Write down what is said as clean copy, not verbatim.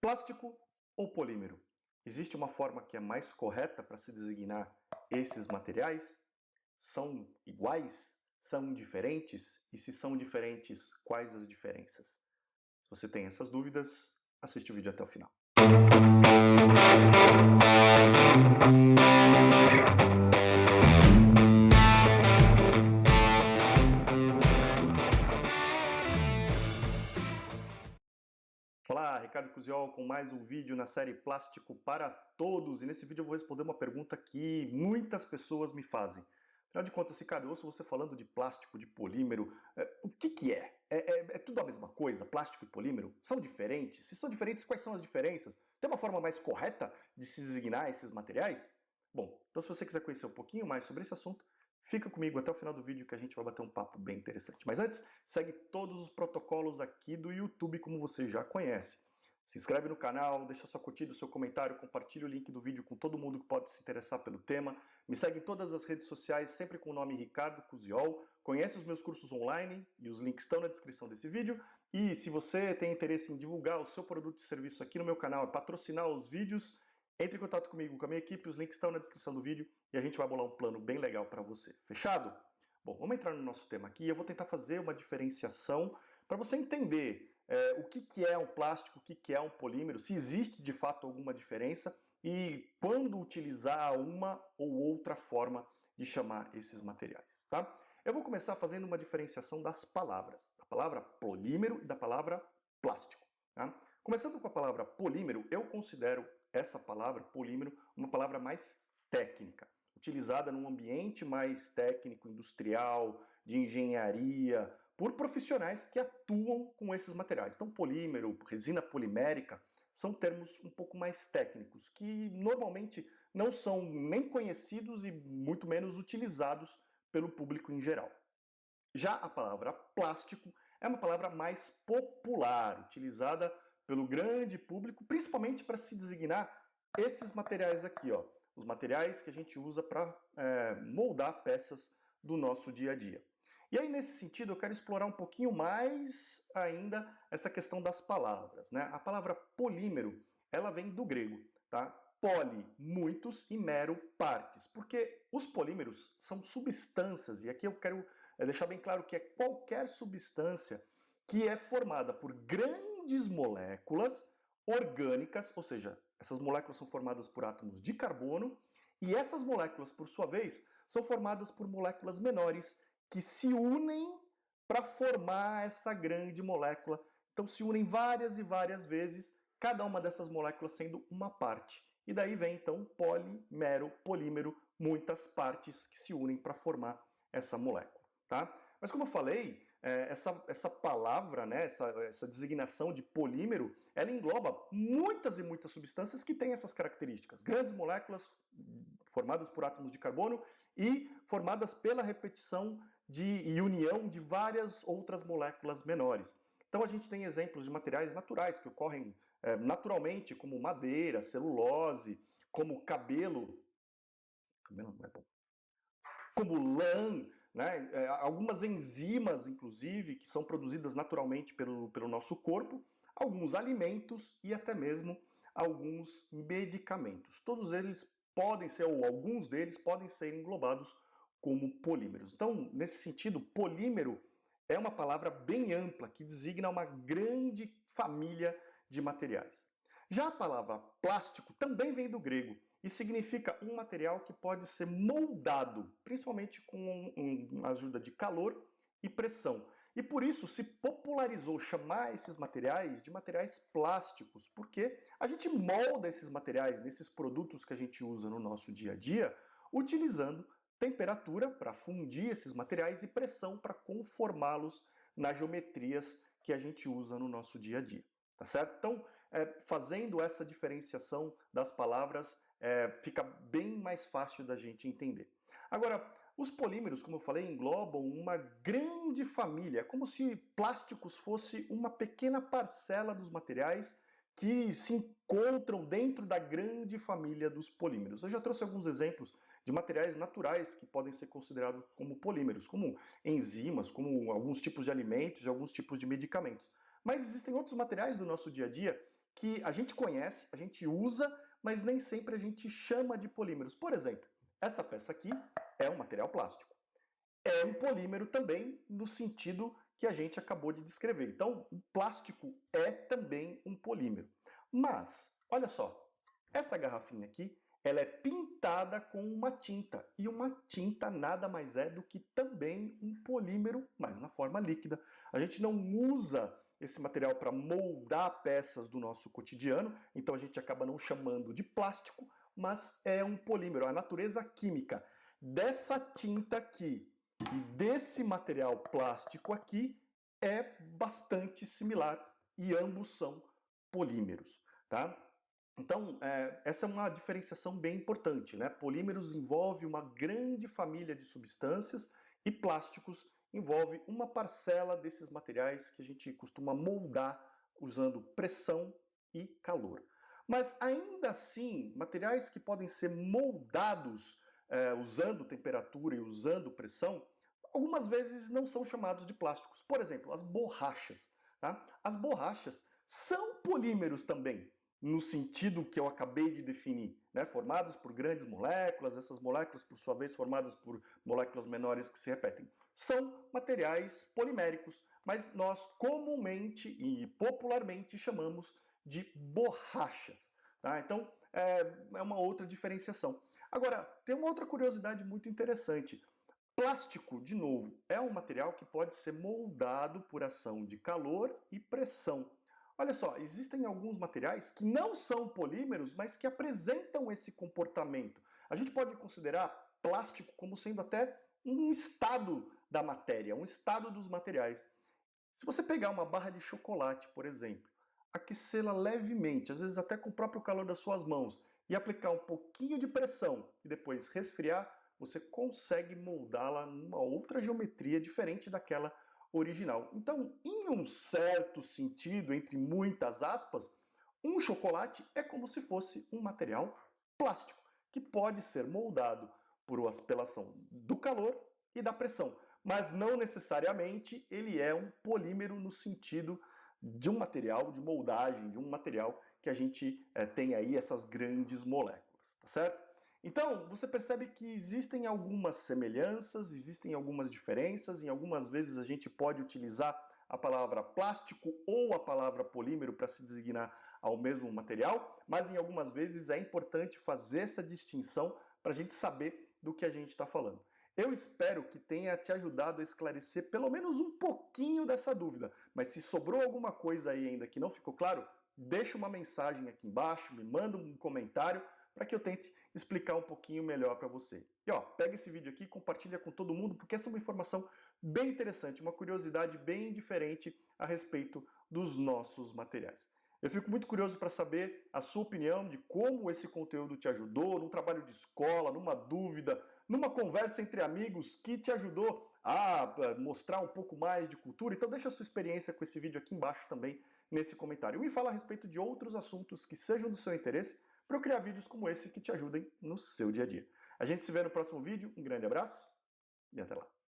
Plástico ou polímero? Existe uma forma que é mais correta para se designar esses materiais? São iguais? São diferentes? E se são diferentes, quais as diferenças? Se você tem essas dúvidas, assiste o vídeo até o final. Olá, Ricardo Cusiol com mais um vídeo na série Plástico para Todos. E nesse vídeo eu vou responder uma pergunta que muitas pessoas me fazem. Afinal de contas, Ricardo, eu ouço você falando de plástico, de polímero. O que é? É tudo a mesma coisa? Plástico e polímero? São diferentes? Se são diferentes, quais são as diferenças? Tem uma forma mais correta de se designar esses materiais? Bom, então se você quiser conhecer um pouquinho mais sobre esse assunto, fica comigo até o final do vídeo que a gente vai bater um papo bem interessante. Mas antes, segue todos os protocolos aqui do YouTube como você já conhece. Se inscreve no canal, deixa sua curtida, seu comentário, compartilha o link do vídeo com todo mundo que pode se interessar pelo tema. Me segue em todas as redes sociais, sempre com o nome Ricardo Cusiol. Conhece os meus cursos online e os links estão na descrição desse vídeo. E se você tem interesse em divulgar o seu produto e serviço aqui no meu canal e patrocinar os vídeos, entre em contato comigo, com a minha equipe, os links estão na descrição do vídeo e a gente vai bolar um plano bem legal para você. Fechado? Bom, vamos entrar no nosso tema aqui. Eu vou tentar fazer uma diferenciação para você entender o que é um plástico, o que é um polímero, se existe de fato alguma diferença e quando utilizar uma ou outra forma de chamar esses materiais, tá? Eu vou começar fazendo uma diferenciação das palavras, da palavra polímero e da palavra plástico, tá? Começando com a palavra polímero, eu considero essa palavra, polímero, uma palavra mais técnica, utilizada num ambiente mais técnico, industrial, de engenharia, por profissionais que atuam com esses materiais. Então, polímero, resina polimérica, são termos um pouco mais técnicos, que normalmente não são nem conhecidos e muito menos utilizados pelo público em geral. Já a palavra plástico é uma palavra mais popular, utilizada pelo grande público, principalmente para se designar esses materiais aqui, ó, os materiais que a gente usa para moldar peças do nosso dia a dia. E aí, nesse sentido, eu quero explorar um pouquinho mais ainda essa questão das palavras, né? A palavra polímero, ela vem do grego, tá? Poli, muitos, e mero, partes. Porque os polímeros são substâncias, e aqui eu quero deixar bem claro que é qualquer substância que é formada por grandes moléculas orgânicas, ou seja, essas moléculas são formadas por átomos de carbono, e essas moléculas, por sua vez, são formadas por moléculas menores que se unem para formar essa grande molécula. Então se unem várias e várias vezes, cada uma dessas moléculas sendo uma parte. E daí vem então polimero, polímero, muitas partes que se unem para formar essa molécula, tá? Mas como eu falei, essa palavra, né, essa designação de polímero, ela engloba muitas e muitas substâncias que têm essas características. Grandes moléculas formadas por átomos de carbono e formadas pela repetição e união de várias outras moléculas menores. Então a gente tem exemplos de materiais naturais que ocorrem naturalmente, como madeira, celulose, como cabelo não é bom, como lã, né? Algumas enzimas, inclusive, que são produzidas naturalmente pelo nosso corpo, alguns alimentos e até mesmo alguns medicamentos. Todos eles podem ser, ou alguns deles podem ser englobados como polímeros. Então, nesse sentido, polímero é uma palavra bem ampla que designa uma grande família de materiais. Já a palavra plástico também vem do grego e significa um material que pode ser moldado, principalmente com a ajuda de calor e pressão. E por isso se popularizou chamar esses materiais de materiais plásticos, porque a gente molda esses materiais nesses produtos que a gente usa no nosso dia a dia, utilizando temperatura para fundir esses materiais e pressão para conformá-los nas geometrias que a gente usa no nosso dia a dia, tá certo? Então, fazendo essa diferenciação das palavras, fica bem mais fácil da gente entender. Agora, os polímeros, como eu falei, englobam uma grande família, como se plásticos fosse uma pequena parcela dos materiais que se encontram dentro da grande família dos polímeros. Eu já trouxe alguns exemplos de materiais naturais que podem ser considerados como polímeros, como enzimas, como alguns tipos de alimentos e alguns tipos de medicamentos. Mas existem outros materiais do nosso dia a dia que a gente conhece, a gente usa, mas nem sempre a gente chama de polímeros. Por exemplo, essa peça aqui é um material plástico. É um polímero também no sentido que a gente acabou de descrever. Então, o plástico é também um polímero. Mas, olha só, essa garrafinha aqui, ela é pintada com uma tinta. E uma tinta nada mais é do que também um polímero, mas na forma líquida. A gente não usa esse material para moldar peças do nosso cotidiano, então a gente acaba não chamando de plástico, mas é um polímero. A natureza química dessa tinta aqui e desse material plástico aqui é bastante similar e ambos são polímeros, tá? Então, essa é uma diferenciação bem importante, né? Polímeros envolve uma grande família de substâncias e plásticos envolve uma parcela desses materiais que a gente costuma moldar usando pressão e calor. Mas ainda assim, materiais que podem ser moldados usando temperatura e usando pressão, algumas vezes não são chamados de plásticos. Por exemplo, as borrachas. Tá? As borrachas são polímeros também, no sentido que eu acabei de definir, né? Formados por grandes moléculas, essas moléculas, por sua vez, formadas por moléculas menores que se repetem. São materiais poliméricos, mas nós comumente e popularmente chamamos de borrachas. Tá? Então, é uma outra diferenciação. Agora, tem uma outra curiosidade muito interessante. Plástico, de novo, é um material que pode ser moldado por ação de calor e pressão. Olha só, existem alguns materiais que não são polímeros, mas que apresentam esse comportamento. A gente pode considerar plástico como sendo até um estado da matéria, um estado dos materiais. Se você pegar uma barra de chocolate, por exemplo, aquecê-la levemente, às vezes até com o próprio calor das suas mãos, e aplicar um pouquinho de pressão e depois resfriar, você consegue moldá-la numa outra geometria diferente daquela original. Então, em um certo sentido, entre muitas aspas, um chocolate é como se fosse um material plástico, que pode ser moldado pela ação do calor e da pressão, mas não necessariamente ele é um polímero no sentido de um material, de moldagem, de um material que a gente tem aí essas grandes moléculas, tá certo? Então, você percebe que existem algumas semelhanças, existem algumas diferenças, em algumas vezes a gente pode utilizar a palavra plástico ou a palavra polímero para se designar ao mesmo material, mas em algumas vezes é importante fazer essa distinção para a gente saber do que a gente está falando. Eu espero que tenha te ajudado a esclarecer pelo menos um pouquinho dessa dúvida, mas se sobrou alguma coisa aí ainda que não ficou claro, deixa uma mensagem aqui embaixo, me manda um comentário para que eu tente explicar um pouquinho melhor para você. E ó, pega esse vídeo aqui e compartilha com todo mundo, porque essa é uma informação bem interessante, uma curiosidade bem diferente a respeito dos nossos materiais. Eu fico muito curioso para saber a sua opinião de como esse conteúdo te ajudou, num trabalho de escola, numa dúvida, numa conversa entre amigos que te ajudou a mostrar um pouco mais de cultura. Então deixa a sua experiência com esse vídeo aqui embaixo também nesse comentário. E fala a respeito de outros assuntos que sejam do seu interesse para eu criar vídeos como esse que te ajudem no seu dia a dia. A gente se vê no próximo vídeo, um grande abraço e até lá.